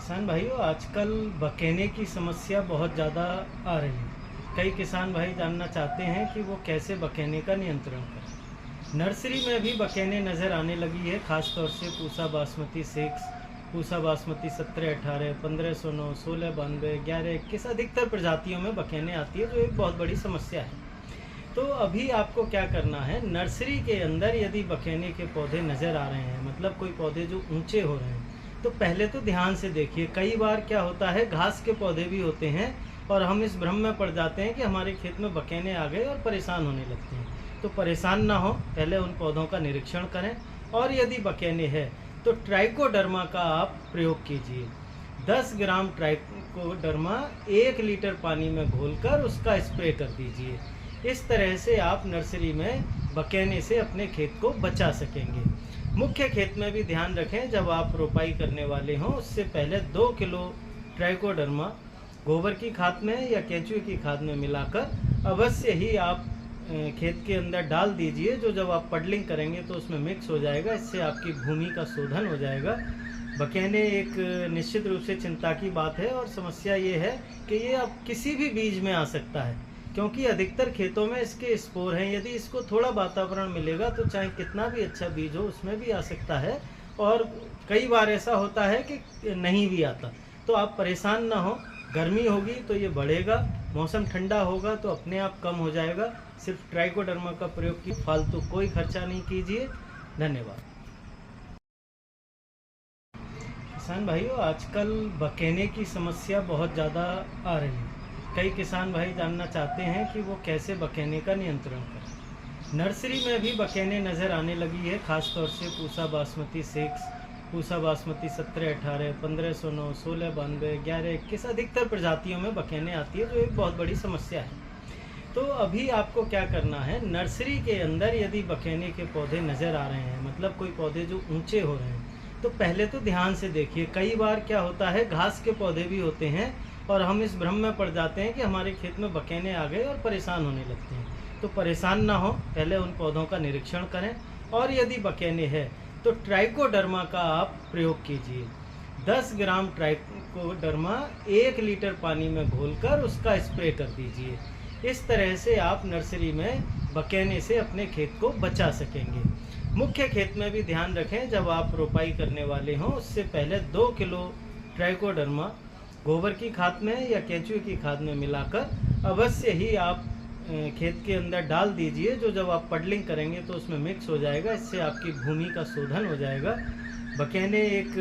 किसान भाइयों, आजकल बकेने की समस्या बहुत ज़्यादा आ रही है। कई किसान भाई जानना चाहते हैं कि वो कैसे बकेने का नियंत्रण करें। नर्सरी में भी बकेने नज़र आने लगी है, ख़ास तौर से पूसा बासमती 6, पूसा बासमती 17-18, 1509, 1692, 1121 अधिकतर प्रजातियों में बकेने आती है, जो एक बहुत बड़ी समस्या है। तो अभी आपको क्या करना है, नर्सरी के अंदर यदि बकेने के पौधे नज़र आ रहे हैं, मतलब कोई पौधे जो ऊंचे हो रहे हैं, तो पहले तो ध्यान से देखिए। कई बार क्या होता है, घास के पौधे भी होते हैं और हम इस भ्रम में पड़ जाते हैं कि हमारे खेत में बकेने आ गए और परेशान होने लगते हैं। तो परेशान ना हो, पहले उन पौधों का निरीक्षण करें और यदि बकेने है तो ट्राइकोडर्मा का आप प्रयोग कीजिए। 10 ग्राम ट्राइकोडर्मा 1 लीटर पानी में घोलकर उसका स्प्रे कर दीजिए। इस तरह से आप नर्सरी में बकेने से अपने खेत को बचा सकेंगे। मुख्य खेत में भी ध्यान रखें, जब आप रोपाई करने वाले हों उससे पहले 2 किलो ट्राइकोडर्मा गोबर की खाद में या केंचुए की खाद में मिलाकर अवश्य ही आप खेत के अंदर डाल दीजिए। जो जब आप पडलिंग करेंगे तो उसमें मिक्स हो जाएगा, इससे आपकी भूमि का शोधन हो जाएगा। बकेने एक निश्चित रूप से चिंता की बात है और समस्या ये है कि ये अब किसी भी बीज में आ सकता है, क्योंकि अधिकतर खेतों में इसके स्पोर हैं। यदि इसको थोड़ा वातावरण मिलेगा तो चाहे कितना भी अच्छा बीज हो उसमें भी आ सकता है, और कई बार ऐसा होता है कि नहीं भी आता। तो आप परेशान ना हो, गर्मी होगी तो ये बढ़ेगा, मौसम ठंडा होगा तो अपने आप कम हो जाएगा। सिर्फ ट्राइकोडर्मा का प्रयोग की, फालतू कोई खर्चा नहीं कीजिए। धन्यवाद। किसान भाइयों, आजकल बकेने की समस्या बहुत ज़्यादा आ रही है। कई किसान भाई जानना चाहते हैं कि वो कैसे बकेने का नियंत्रण करें। नर्सरी में भी बकेने नज़र आने लगी है, ख़ास तौर से पूसा बासमती 6, पूसा बासमती 17-18, 1509, 1692, 1121 अधिकतर प्रजातियों में बकेने आती है, जो एक बहुत बड़ी समस्या है। तो अभी आपको क्या करना है, नर्सरी के अंदर यदि बकेने के पौधे नज़र आ रहे हैं, मतलब कोई पौधे जो ऊंचे हो रहे हैं, तो पहले तो ध्यान से देखिए। कई बार क्या होता है, घास के पौधे भी होते हैं और हम इस भ्रम में पड़ जाते हैं कि हमारे खेत में बकेने आ गए और परेशान होने लगते हैं। तो परेशान ना हो, पहले उन पौधों का निरीक्षण करें और यदि बकेने है तो ट्राइकोडर्मा का आप प्रयोग कीजिए। 10 ग्राम ट्राइकोडर्मा 1 लीटर पानी में घोलकर उसका स्प्रे कर दीजिए। इस तरह से आप नर्सरी में बकेने से अपने खेत को बचा सकेंगे। मुख्य खेत में भी ध्यान रखें, जब आप रोपाई करने वाले हों उससे पहले 2 किलो ट्राइकोडर्मा गोबर की खाद में या केंचुए की खाद में मिलाकर अवश्य ही आप खेत के अंदर डाल दीजिए। जो जब आप पडलिंग करेंगे तो उसमें मिक्स हो जाएगा, इससे आपकी भूमि का शोधन हो जाएगा। बकेने एक